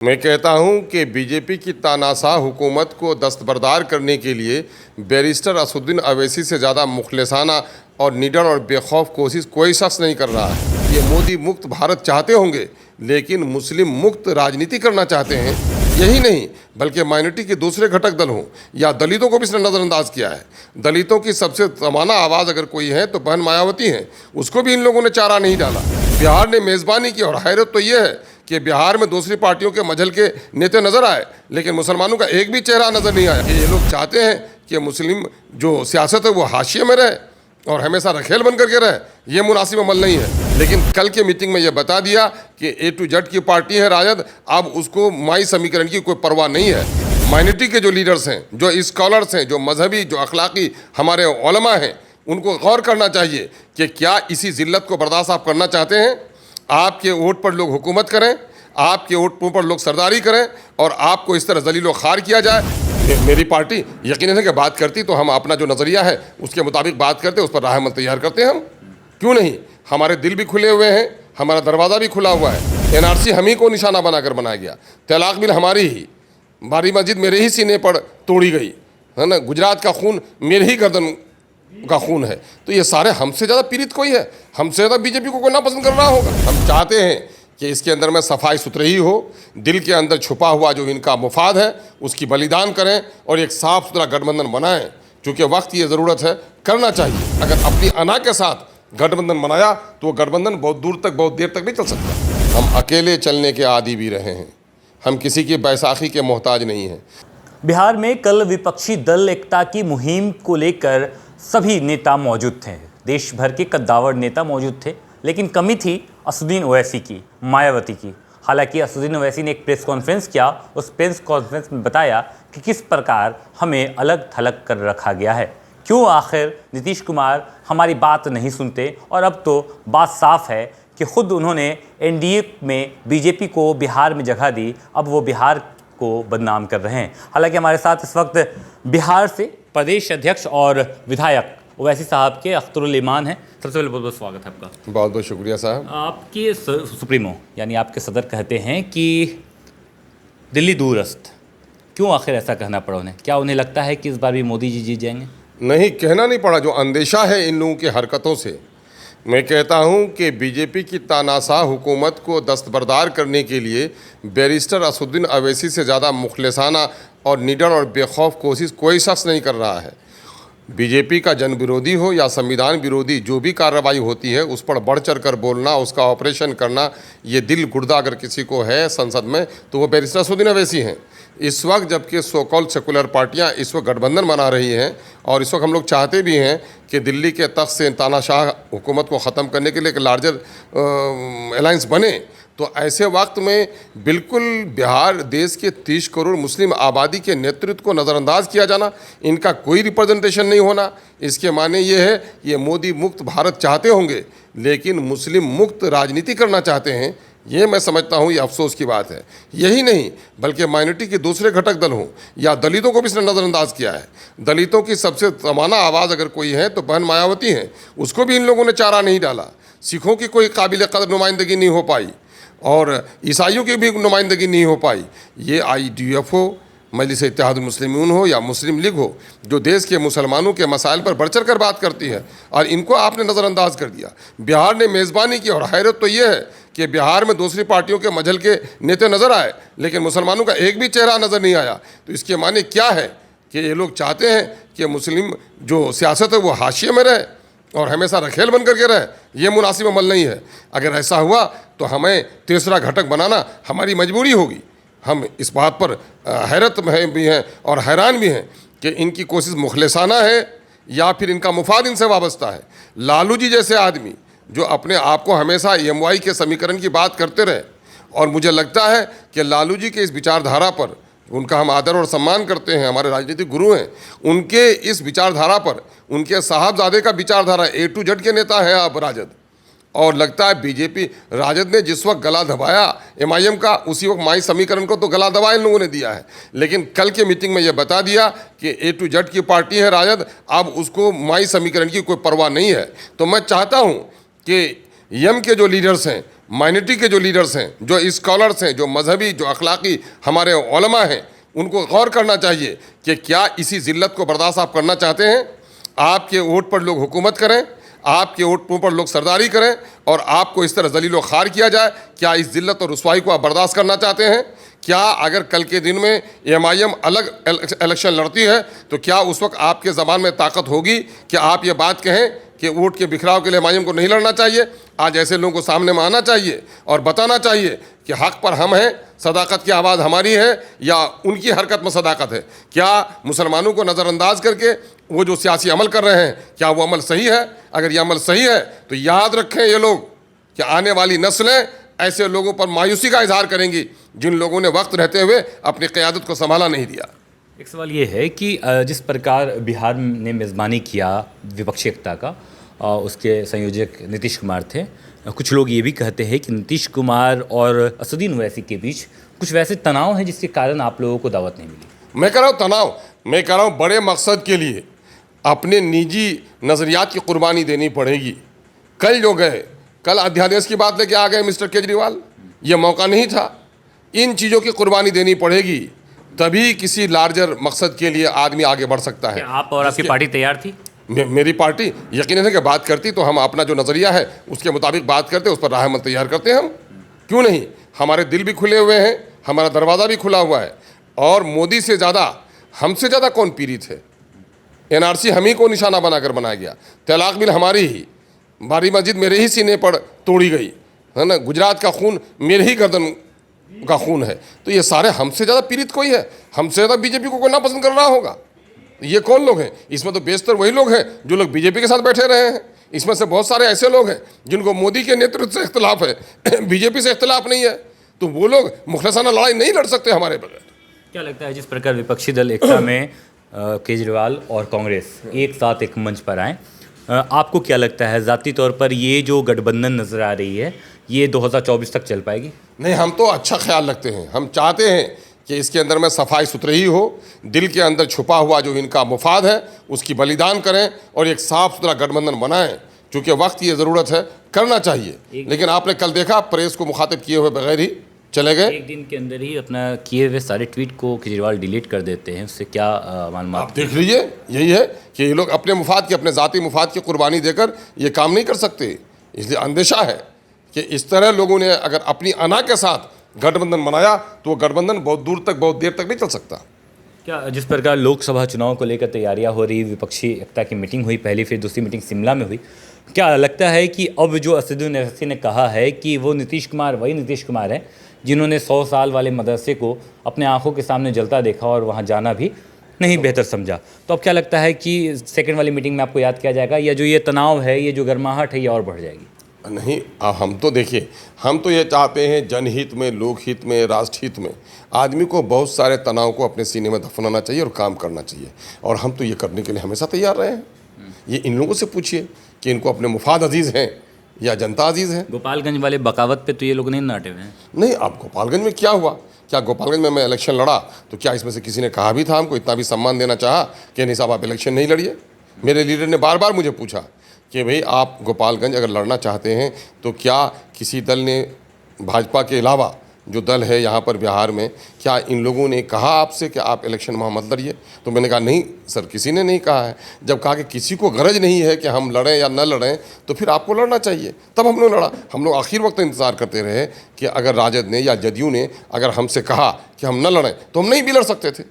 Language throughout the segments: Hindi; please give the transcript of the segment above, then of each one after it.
मैं कहता हूं कि बीजेपी की तानाशाह हुकूमत को दस्तबरदार करने के लिए बैरिस्टर असदुद्दीन अवैसी से ज़्यादा मुखलिसाना और निडर और बेखौफ कोशिश कोई शख्स नहीं कर रहा है। ये मोदी मुक्त भारत चाहते होंगे, लेकिन मुस्लिम मुक्त राजनीति करना चाहते हैं। यही नहीं बल्कि माइनॉरिटी के दूसरे घटक दल हों या दलितों को भी इसने नज़रअंदाज किया है। दलितों की सबसे तमाना आवाज़ अगर कोई है तो बहन मायावती हैं, उसको भी इन लोगों ने चारा नहीं डाला। बिहार ने मेज़बानी की और हैरत तो ये है कि बिहार में दूसरी पार्टियों के मजहल के नेता नज़र आए, लेकिन मुसलमानों का एक भी चेहरा नज़र नहीं आया। ये लोग चाहते हैं कि मुस्लिम जो सियासत है वो हाशिए में रहे और हमेशा रखेल बन करके रहे। ये मुनासिब अमल नहीं है। लेकिन कल के मीटिंग में ये बता दिया कि ए टू जेड की पार्टी है राजद, अब उसको माई समीकरण की कोई परवाह नहीं है। माइनॉरिटी के जो लीडर्स हैं, जो स्कॉलर्स हैं, जो मजहबी, जो अखलाकी हमारे उलमा हैं, उनको गौर करना चाहिए कि क्या इसी जिल्लत को बर्दाश्त आप करना चाहते हैं। आपके वोट पर लोग हुकूमत करें, आपके वोटों पर लोग सरदारी करें और आपको इस तरह जलीलो खार किया जाए। मेरी पार्टी यकीनन है कि बात करती तो हम अपना जो नज़रिया है उसके मुताबिक बात करते, उस पर राहमल तैयार करते हम। क्यों नहीं, हमारे दिल भी खुले हुए हैं, हमारा दरवाज़ा भी खुला हुआ है। एनआरसी हम ही को निशाना बनाकर बनाया गया, तलाक बिल हमारी ही, बारी मस्जिद मेरे ही सीने पर तोड़ी गई है ना, गुजरात का खून मेरे ही गर्दन का खून है। तो ये सारे हमसे ज़्यादा पीड़ित कोई है, हमसे ज़्यादा बीजेपी को कोई नापसंद कर रहा होगा। हम चाहते हैं कि इसके अंदर में सफाई सुथरी हो, दिल के अंदर छुपा हुआ जो इनका मुफाद है उसकी बलिदान करें और एक साफ़ सुथरा गठबंधन बनाएं। चूँकि वक्त ये ज़रूरत है, करना चाहिए। अगर अपनी अना के साथ गठबंधन बनाया तो वो गठबंधन बहुत दूर तक, बहुत देर तक नहीं चल सकता। हम अकेले चलने के आदी भी रहे हैं, हम किसी की बैसाखी के मोहताज नहीं हैं। बिहार में कल विपक्षी दल एकता की मुहिम को लेकर सभी नेता मौजूद थे। देश भर के कद्दावर नेता मौजूद थे, लेकिन कमी थी असदुद्दीन ओवैसी की, मायावती की। हालांकि असदुद्दीन ओवैसी ने एक प्रेस कॉन्फ्रेंस किया, उस प्रेस कॉन्फ्रेंस में बताया कि किस प्रकार हमें अलग थलग कर रखा गया है, क्यों आखिर नीतीश कुमार हमारी बात नहीं सुनते। और अब तो बात साफ है कि खुद उन्होंने एनडीए में बीजेपी को बिहार में जगह दी, अब वो बिहार को बदनाम कर रहे हैं। हालांकि हमारे साथ इस वक्त बिहार से प्रदेश अध्यक्ष और विधायक ओवैसी साहब के अख्तरुल ईमान हैं। सबसे पहले बहुत बहुत स्वागत है आपका। बहुत बहुत शुक्रिया साहब। आपके सुप्रीमो यानी आपके सदर कहते हैं कि दिल्ली दूरस्थ, क्यों आखिर ऐसा कहना पड़ा उन्हें? क्या उन्हें लगता है कि इस बार भी मोदी जी जीत जाएंगे? नहीं, कहना नहीं पड़ा, जो अंदेशा है इन लोगों की हरकतों से। मैं कहता हूं कि बीजेपी की तानाशाह हुकूमत को दस्तबरदार करने के लिए बैरिस्टर असदुद्दीन अवैसी से ज़्यादा मुखलिसाना और निडर और बेखौफ कोशिश कोई शख्स नहीं कर रहा है। बीजेपी का जन विरोधी हो या संविधान विरोधी जो भी कार्रवाई होती है उस पर बढ़ चढ़ कर बोलना, उसका ऑपरेशन करना, ये दिल गुर्दा अगर किसी को है संसद में तो वो बैरिस्टर असदुद्दीन अवैसी हैं। इस वक्त जबकि सो कॉल्ड सेकुलर पार्टियां इस वक्त गठबंधन बना रही हैं और इस वक्त हम लोग चाहते भी हैं कि दिल्ली के तख्त से तानाशाह हुकूमत को ख़त्म करने के लिए एक लार्जर अलायंस बने, तो ऐसे वक्त में बिल्कुल बिहार देश के 30 करोड़ मुस्लिम आबादी के नेतृत्व को नज़रअंदाज किया जाना, इनका कोई रिप्रेजेंटेशन नहीं होना, इसके माने ये है ये मोदी मुक्त भारत चाहते होंगे, लेकिन मुस्लिम मुक्त राजनीति करना चाहते हैं। ये मैं समझता हूँ ये अफसोस की बात है। यही नहीं बल्कि माइनॉरिटी के दूसरे घटक दल हों या दलितों को भी इसने नज़रअंदाज किया है। दलितों की सबसे तमाना आवाज़ अगर कोई है तो बहन मायावती हैं, उसको भी इन लोगों ने चारा नहीं डाला। सिखों की कोई काबिल कदर नुमाइंदगी नहीं हो पाई और ईसाइयों की भी नुमाइंदगी नहीं हो पाई। ये IDF हो, मजलिस इत्तेहादुल मुस्लिमीन हो या मुस्लिम लीग हो, जो देश के मुसलमानों के मसाइल पर बढ़ चढ़ कर बात करती है, और इनको आपने नज़रअंदाज कर दिया। बिहार ने मेज़बानी की और हैरत तो ये है कि बिहार में दूसरी पार्टियों के मजहल के नेता नज़र आए, लेकिन मुसलमानों का एक भी चेहरा नज़र नहीं आया। तो इसके माने क्या है कि ये लोग चाहते हैं कि मुस्लिम जो सियासत है वो हाशिए में रहे और हमेशा रखेल बन करके रहे। ये मुनासिब अमल नहीं है। अगर ऐसा हुआ तो हमें तीसरा घटक बनाना हमारी मजबूरी होगी। हम इस बात पर हैरत में भी हैं और हैरान भी हैं कि इनकी कोशिश मुखलिसाना है या फिर इनका मुफाद इनसे वाबस्ता है। लालू जी जैसे आदमी जो अपने आप को हमेशा EMY के समीकरण की बात करते रहे, और मुझे लगता है कि लालू जी के इस विचारधारा पर, उनका हम आदर और सम्मान करते हैं, हमारे राजनीतिक गुरु हैं, उनके इस विचारधारा पर, उनके साहबजादे का विचारधारा A to Z के नेता है अब राजद, और लगता है बीजेपी राजद ने जिस वक्त गला दबाया MIM का, उसी वक्त माई समीकरण को तो गला दबा इन लोगों ने दिया है। लेकिन कल के मीटिंग में ये बता दिया कि A to Z की पार्टी है राजद, अब उसको माई समीकरण की कोई परवाह नहीं है। तो मैं चाहता हूँ कि यम के जो लीडर्स हैं, माइनॉरिटी के जो लीडर्स हैं, जो स्कॉलर्स हैं, जो मजहबी, जो अखलाकी हमारे उलमा हैं, उनको गौर करना चाहिए कि क्या इसी ज़िल्लत को बर्दाश्त आप करना चाहते हैं? आपके वोट पर लोग हुकूमत करें, आपके वोटों पर लोग सरदारी करें और आपको इस तरह जलील व खार किया जाए? क्या इस ज़िल्लत और रुसवाई को आप बर्दाश्त करना चाहते हैं? क्या अगर कल के दिन में MIM अलग इलेक्शन लड़ती है तो क्या उस वक्त आपके ज़बान में ताकत होगी कि आप ये बात कहें कि वोट के बिखराव के लिए MIM को नहीं लड़ना चाहिए? आज ऐसे लोगों को सामने में आना चाहिए और बताना चाहिए कि हक़ पर हम हैं, सदाकत की आवाज़ हमारी है या उनकी हरकत में सदाकत है। क्या मुसलमानों को नज़रअंदाज करके वो जो सियासी अमल कर रहे हैं, क्या वो अमल सही है? अगर ये अमल सही है तो याद रखें ये लोग कि आने वाली नस्लें ऐसे लोगों पर मायूसी का इजहार करेंगी जिन लोगों ने वक्त रहते हुए अपनी क़यादत को संभाला नहीं दिया। एक सवाल ये है कि जिस प्रकार बिहार ने मेज़बानी किया विपक्षी एकता का, उसके संयोजक नीतीश कुमार थे। कुछ लोग ये भी कहते हैं कि नीतीश कुमार और असदुद्दीन ओवैसी के बीच कुछ वैसे तनाव हैं जिसके कारण आप लोगों को दावत नहीं मिली। मैं कह रहा हूँ तनाव, मैं कह रहा हूँ बड़े मकसद के लिए अपने निजी नज़रियात की कुर्बानी देनी पड़ेगी। कल जो गए, कल अध्यादेश की बात लेके आ गए मिस्टर केजरीवाल, ये मौका नहीं था। इन चीज़ों की कुर्बानी देनी पड़ेगी, तभी किसी लार्जर मकसद के लिए आदमी आगे बढ़ सकता है। आप और आपकी पार्टी तैयार थी? मेरी पार्टी यकीनन है कि बात करती तो हम अपना जो नज़रिया है उसके मुताबिक बात करते, उस पर राह अमल तैयार करते हम। क्यों नहीं? हमारे दिल भी खुले हुए हैं, हमारा दरवाज़ा भी खुला हुआ है। और मोदी से ज़्यादा, हमसे ज़्यादा कौन पीड़ित है? NRC हम ही को निशाना बनाकर बनाया गया, तलाक बिल हमारी ही, बारी मस्जिद मेरे ही सीने पर तोड़ी गई है ना, गुजरात का खून मेरे ही गर्दन का खून है। तो ये सारे हमसे ज़्यादा पीड़ित कोई है? हमसे ज़्यादा बीजेपी को कोई नापसंद कर रहा होगा? ये कौन लोग हैं? इसमें तो बेशतर वही लोग हैं जो लोग बीजेपी के साथ बैठे रहे हैं। इसमें से बहुत सारे ऐसे लोग हैं जिनको मोदी के नेतृत्व से इख्तलाफ है, बीजेपी से इख्तलाफ नहीं है। तो वो लोग मुखलसाना लड़ाई नहीं लड़ सकते हमारे बगैर। क्या लगता है जिस प्रकार विपक्षी दल एकता में केजरीवाल और कांग्रेस एक साथ एक मंच पर आए, आपको क्या लगता है ज़ाती तौर पर ये जो गठबंधन नज़र आ रही है ये 2024 तक चल पाएगी? नहीं, हम तो अच्छा ख्याल रखते हैं। हम चाहते हैं कि इसके अंदर में सफाई सुथरी हो, दिल के अंदर छुपा हुआ जो इनका मुफाद है उसकी बलिदान करें और एक साफ़ सुथरा गठबंधन बनाएं। चूँकि वक्त ये ज़रूरत है, करना चाहिए। लेकिन आपने कल देखा प्रेस को मुखातिब किए हुए बगैर ही चले गए। एक दिन के अंदर ही अपना किए हुए सारे ट्वीट को केजरीवाल डिलीट कर देते हैं, उससे क्या मालूमात? आप देख लीजिए, यही है कि ये लोग अपने मुफाद की, अपने ज़ाती मुफाद की कुर्बानी देकर ये काम नहीं कर सकते। इसलिए अंदेशा है कि इस तरह लोगों ने अगर अपनी अना के साथ गठबंधन बनाया तो वो गठबंधन बहुत दूर तक, बहुत देर तक नहीं चल सकता। क्या जिस प्रकार लोकसभा चुनाव को लेकर तैयारियां हो रही, विपक्षी एकता की मीटिंग हुई पहली, फिर दूसरी मीटिंग शिमला में हुई, क्या लगता है कि अब जो असदुद्दीन ओवैसी ने कहा है कि वो नीतीश कुमार वही नीतीश कुमार है जिन्होंने 100 साल वाले मदरसे को अपने आंखों के सामने जलता देखा और वहाँ जाना भी नहीं बेहतर समझा, तो अब क्या लगता है कि सेकेंड वाली मीटिंग में आपको याद किया जाएगा या जो ये तनाव है, ये जो गर्माहट है, ये और बढ़ जाएगी? नहीं, हम तो देखिए, हम तो ये चाहते हैं जनहित में, लोकहित में, राष्ट्रहित में आदमी को बहुत सारे तनाव को अपने सीने में दफनाना चाहिए और काम करना चाहिए। और हम तो ये करने के लिए हमेशा तैयार रहे हैं। ये इन लोगों से पूछिए कि इनको अपने मुफाद अजीज़ हैं या जनता अजीज़ है। गोपालगंज वाले बगावत पे तो ये लोग नहीं नाटे हुए हैं। नहीं, अब गोपालगंज में क्या हुआ? क्या गोपालगंज में मैं इलेक्शन लड़ा तो क्या इसमें से किसी ने कहा भी था हमको, इतना भी सम्मान देना चाहा कि नहीं साहब आप इलेक्शन नहीं लड़िए? मेरे लीडर ने बार बार मुझे पूछा कि भाई आप गोपालगंज अगर लड़ना चाहते हैं तो क्या किसी दल ने, भाजपा के अलावा जो दल है यहाँ पर बिहार में, क्या इन लोगों ने कहा आपसे कि आप इलेक्शन वहाँ मत लड़िए? तो मैंने कहा नहीं सर, किसी ने नहीं कहा है। जब कहा कि किसी को गरज नहीं है कि हम लड़ें या न लड़ें तो फिर आपको लड़ना चाहिए, तब हम लोग लड़ा। हम लोग आखिर वक्त इंतज़ार करते रहे कि अगर राजद ने या जदयू ने अगर हमसे कहा कि हम न लड़ें तो हम नहीं भी लड़ सकते थे।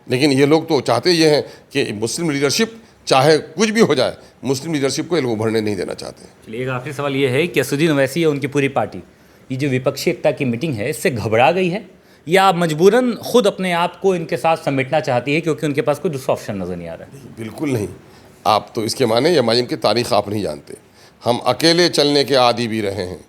लेकिन ये लोग तो चाहते ये हैं कि मुस्लिम लीडरशिप चाहे कुछ भी हो जाए, मुस्लिम लीडरशिप को ये लोग उभरने नहीं देना चाहते। चलिए, एक आखिरी सवाल ये है कि असदुद्दीन ओवैसी या उनकी पूरी पार्टी ये जो विपक्षी एकता की मीटिंग है इससे घबरा गई है या मजबूरन खुद अपने आप को इनके साथ समेटना चाहती है क्योंकि उनके पास कोई दूसरा ऑप्शन नज़र नहीं आ रहा है? बिल्कुल नहीं। आप तो इसके माने MIM की तारीख़ आप नहीं जानते। हम अकेले चलने के आदी भी रहे हैं।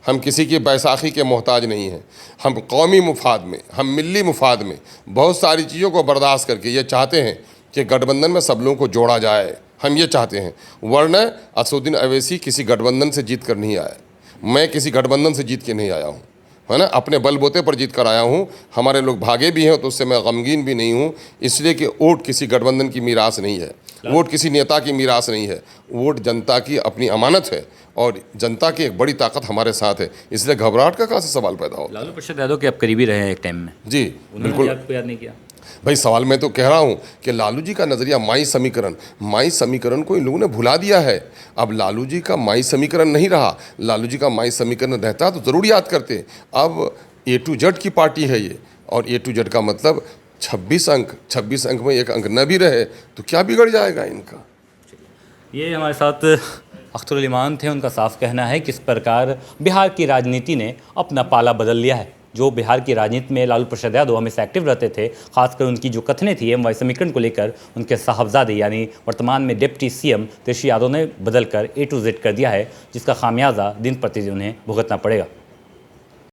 हम किसी की बैसाखी के मोहताज नहीं हैं। हम कौमी मुफाद में, हम मिली मुफाद में बहुत सारी चीज़ों को बर्दाश्त करके ये चाहते हैं कि गठबंधन में सब लोगों को जोड़ा जाए। हम ये चाहते हैं, वरना असदुद्दीन ओवैसी किसी गठबंधन से जीत कर नहीं आए। मैं किसी गठबंधन से जीत के नहीं आया हूँ, है ना, अपने बलबूते पर जीत कर आया हूँ। हमारे लोग भागे भी हैं तो उससे मैं गमगीन भी नहीं हूँ, इसलिए कि वोट किसी गठबंधन की मीरास नहीं है। वोट किसी नेता की मीरास नहीं है, वोट जनता की अपनी अमानत है और जनता की एक बड़ी ताकत हमारे साथ है, इसलिए घबराहट का कहाँ से सवाल पैदा होगा। लालू प्रसाद यादव के आप करीबी रहे हैं एक टाइम में, जी बिल्कुल। आपको याद नहीं किया भाई सवाल मैं तो कह रहा हूँ कि लालू जी का नज़रिया माई समीकरण को इन लोगों ने भुला दिया है। अब लालू जी का माई समीकरण नहीं रहा, लालू जी का माई समीकरण रहता तो ज़रूर याद करते। अब ए टू जेड की पार्टी है ये, और ए टू जेड का मतलब 26 अंक में एक अंक न भी रहे तो क्या बिगड़ जाएगा इनका। ये हमारे साथ अख्तरुल ईमान थे, उनका साफ कहना है किस प्रकार बिहार की राजनीति ने अपना पाला बदल लिया है। जो बिहार की राजनीति में लालू प्रसाद यादव हमेशा एक्टिव रहते थे, खासकर उनकी जो कथनें थी एम वाई समीकरण को लेकर, उनके साहबजादे यानी वर्तमान में डिप्टी सीएम तेजस्वी यादव ने बदलकर ए टू जेड कर दिया है, जिसका खामियाजा दिन प्रतिदिन उन्हें भुगतना पड़ेगा।